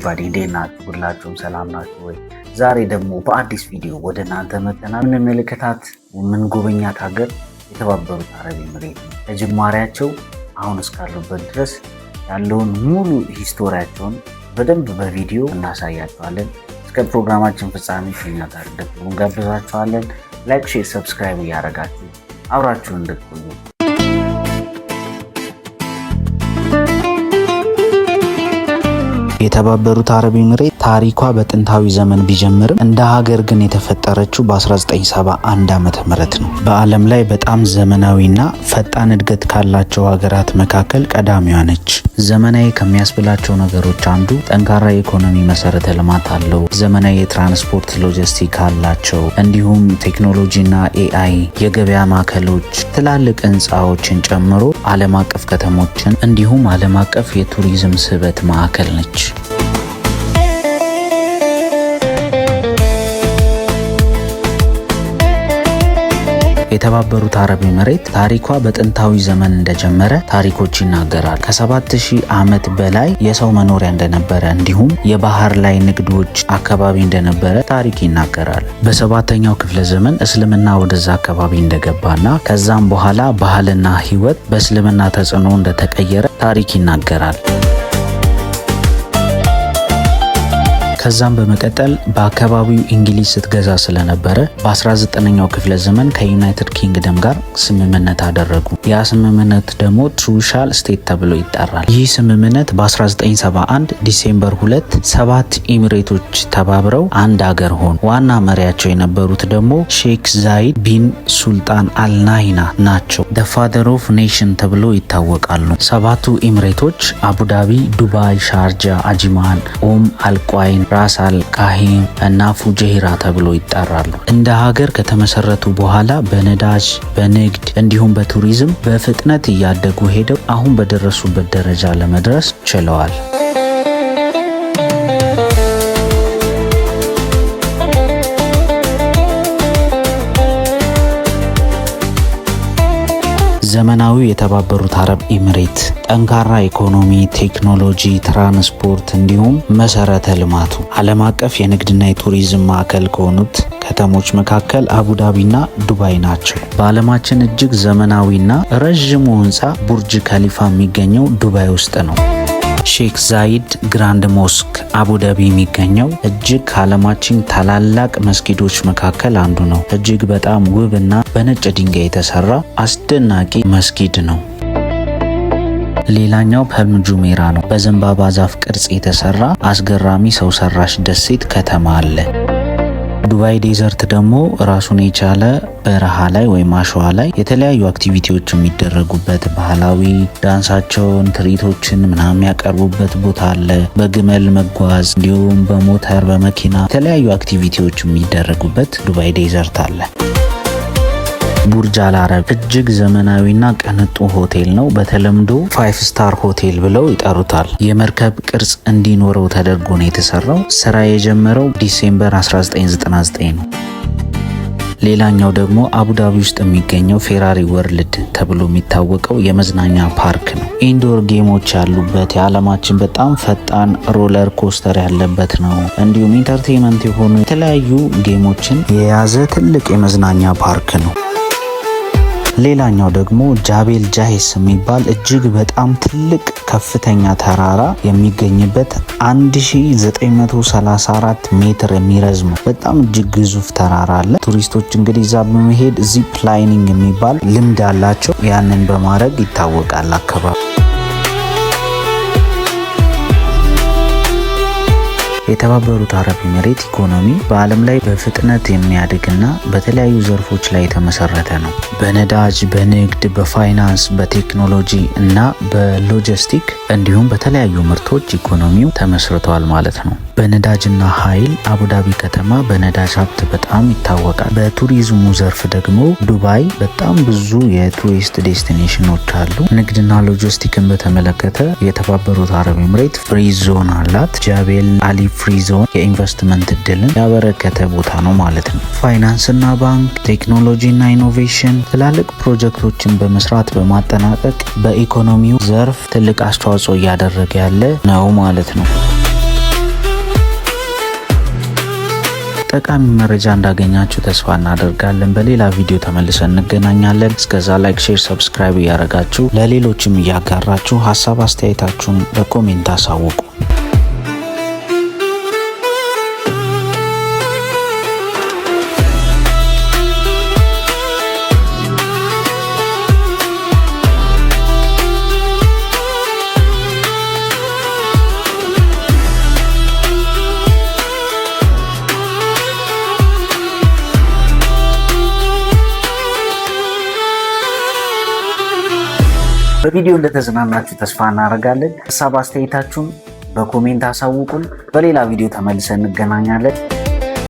ባዲ ናችሁ ሁላችሁም ሰላም ናችሁ ወይ? ዛሬ ደግሞ በአዲስ ቪዲዮ ወደ እናንተ መጥተናል። የምንመለከታት የምንጎበኛት ሀገር የተባበሩት አረብ ኤሚሬት ነው። ከጅማሬያቸው አሁን እስካሉበት ድረስ ያለውን ሙሉ ሂስቶሪያቸውን በደንብ በቪዲዮ እናሳያችኋለን። እስከ ፕሮግራማችን ፍጻሜ ከኛ ጋር እንድትሆኑ እንጋብዛችኋለን። ላይክ፣ ሼር፣ ሰብስክራይብ እያደረጋችሁ አብራችሁን እንድትቆዩ። የተባበሩት አረብ ኤሚሬት ታሪኳ በጥንታዊ ዘመን ቢጀምርም እንደ ሀገር ግን የተፈጠረችው በ1971 ዓመተ ምህረት ነው። በዓለም ላይ በጣም ዘመናዊና ፈጣን እድገት ካላቸው ሀገራት መካከል ቀዳሚዋ ነች። ዘመናዊ ከሚያስብላቸው ነገሮች አንዱ ጠንካራ የኢኮኖሚ መሰረተ ልማት አለው። ዘመናዊ የትራንስፖርት ሎጂስቲክ አላቸው። እንዲሁም ቴክኖሎጂና ኤአይ፣ የገበያ ማዕከሎች፣ ትላልቅ ህንፃዎችን ጨምሮ ዓለም አቀፍ ከተሞችን እንዲሁም ዓለም አቀፍ የቱሪዝም ስበት ማዕከል ነች። የተባበሩት አረብ ኤሚሬት ታሪኳ በጥንታዊ ዘመን እንደጀመረ ታሪኮች ይናገራል። ከ7000 ዓመት በላይ የሰው መኖሪያ እንደነበረ እንዲሁም የባህር ላይ ንግዶች አካባቢ እንደነበረ ታሪክ ይናገራል። በ7ኛው ክፍለ ዘመን እስልምና ወደዛ አካባቢ እንደገባና ከዛም በኋላ ባህልና ህይወት በእስልምና ተጽዕኖ እንደተቀየረ ታሪክ ይናገራል። ከዛም በመቀጠል በአካባቢው እንግሊዝ ስትገዛ ስለነበረ በ19ኛው ክፍለ ዘመን ከዩናይትድ ኪንግደም ጋር ስምምነት አደረጉ። ያ ስምምነት ደግሞ ትሩሻል ስቴት ተብሎ ይጠራል። ይህ ስምምነት በ1971 ዲሴምበር 2 7 ኤሚሬቶች ተባብረው አንድ ሀገር ሆኑ። ዋና መሪያቸው የነበሩት ደግሞ ሼክ ዛይድ ቢን ሱልጣን አልናሂና ናቸው። ደ ፋደር ኦፍ ኔሽን ተብሎ ይታወቃሉ። 7ቱ ኤሚሬቶች አቡዳቢ፣ ዱባይ፣ ሻርጃ፣ አጂማን፣ ኦም አልቋይን፣ ራስ አል ካሂም እና ፉጀይራ ተብሎ ይጠራሉ። እንደ ሀገር ከተመሰረቱ በኋላ በነዳጅ፣ በንግድ እንዲሁም በቱሪዝም በፍጥነት እያደጉ ሄደው አሁን በደረሱበት ደረጃ ለመድረስ ችለዋል። ዘመናዊ የተባበሩት አረብ ኤሚሬት ጠንካራ ኢኮኖሚ፣ ቴክኖሎጂ፣ ትራንስፖርት እንዲሁም መሰረተ ልማቱ ዓለም አቀፍ የንግድና የቱሪዝም ማዕከል ከሆኑት ከተሞች መካከል አቡዳቢና ዱባይ ናቸው። በዓለማችን እጅግ ዘመናዊና ረዥሙ ህንፃ ቡርጅ ከሊፋ የሚገኘው ዱባይ ውስጥ ነው። ሼክ ዛይድ ግራንድ ሞስክ አቡዳቢ የሚገኘው እጅግ ከዓለማችን ታላላቅ መስጊዶች መካከል አንዱ ነው። እጅግ በጣም ውብ እና በነጭ ድንጋይ የተሰራ አስደናቂ መስጊድ ነው። ሌላኛው ፐልም ጁሜራ ነው። በዘንባባ ዛፍ ቅርጽ የተሰራ አስገራሚ ሰው ሰራሽ ደሴት ከተማ አለ። ዱባይ ዴዘርት ደግሞ ራሱን የቻለ በረሃ ላይ ወይም አሸዋ ላይ የተለያዩ አክቲቪቲዎች የሚደረጉበት ባህላዊ ዳንሳቸውን፣ ትርኢቶችን ምናምን ያቀርቡበት ቦታ አለ። በግመል መጓዝ እንዲሁም በሞተር በመኪና የተለያዩ አክቲቪቲዎች የሚደረጉበት ዱባይ ዴዘርት አለ። ቡርጅ አል አረብ እጅግ ዘመናዊና ቅንጡ ሆቴል ነው። በተለምዶ 5 ስታር ሆቴል ብለው ይጠሩታል። የመርከብ ቅርጽ እንዲኖረው ተደርጎ ነው የተሰራው። ስራ የጀመረው ዲሴምበር 1999 ነው። ሌላኛው ደግሞ አቡዳቢ ውስጥ የሚገኘው ፌራሪ ወርልድ ተብሎ የሚታወቀው የመዝናኛ ፓርክ ነው። ኢንዶር ጌሞች ያሉበት የዓለማችን በጣም ፈጣን ሮለር ኮስተር ያለበት ነው። እንዲሁም ኢንተርቴንመንት የሆኑ የተለያዩ ጌሞችን የያዘ ትልቅ የመዝናኛ ፓርክ ነው። ሌላኛው ደግሞ ጃቤል ጃሂስ የሚባል እጅግ በጣም ትልቅ ከፍተኛ ተራራ የሚገኝበት 1934 ሜትር የሚረዝሙ በጣም እጅግ ግዙፍ ተራራ አለ። ቱሪስቶች እንግዲህ እዛ በመሄድ ዚፕ ላይኒንግ የሚባል ልምድ አላቸው። ያንን በማድረግ ይታወቃል አካባቢ። የተባበሩት አረብ ኤሚሬት ኢኮኖሚ በዓለም ላይ በፍጥነት የሚያድግና በተለያዩ ዘርፎች ላይ የተመሰረተ ነው። በነዳጅ፣ በንግድ፣ በፋይናንስ፣ በቴክኖሎጂ እና በሎጂስቲክ እንዲሁም በተለያዩ ምርቶች ኢኮኖሚው ተመስርቷል ማለት ነው። በነዳጅና ኃይል አቡዳቢ ከተማ በነዳጅ ሀብት በጣም ይታወቃል። በቱሪዝሙ ዘርፍ ደግሞ ዱባይ በጣም ብዙ የቱሪስት ዴስቲኔሽኖች አሉ። ንግድና ሎጂስቲክን በተመለከተ የተባበሩት አረብ ኤሚሬት ፍሪ ዞን አላት። ጃቤል አሊ ፍሪ ዞን የኢንቨስትመንት እድልን ያበረከተ ቦታ ነው ማለት ነው። ፋይናንስና ባንክ፣ ቴክኖሎጂና ኢኖቬሽን ትላልቅ ፕሮጀክቶችን በመስራት በማጠናቀቅ በኢኮኖሚው ዘርፍ ትልቅ አስተዋጽኦ እያደረገ ያለ ነው ማለት ነው። ጠቃሚ መረጃ እንዳገኛችሁ ተስፋ እናደርጋለን። በሌላ ቪዲዮ ተመልሰን እንገናኛለን። እስከዛ ላይክ፣ ሼር፣ ሰብስክራይብ እያደረጋችሁ ለሌሎችም እያጋራችሁ ሀሳብ አስተያየታችሁን በኮሜንት አሳውቁ። በቪዲዮ እንደተዝናናችሁ ተስፋ እናደርጋለን። ሀሳብ አስተያየታችሁን በኮሜንት አሳውቁን። በሌላ ቪዲዮ ተመልሰን እንገናኛለን።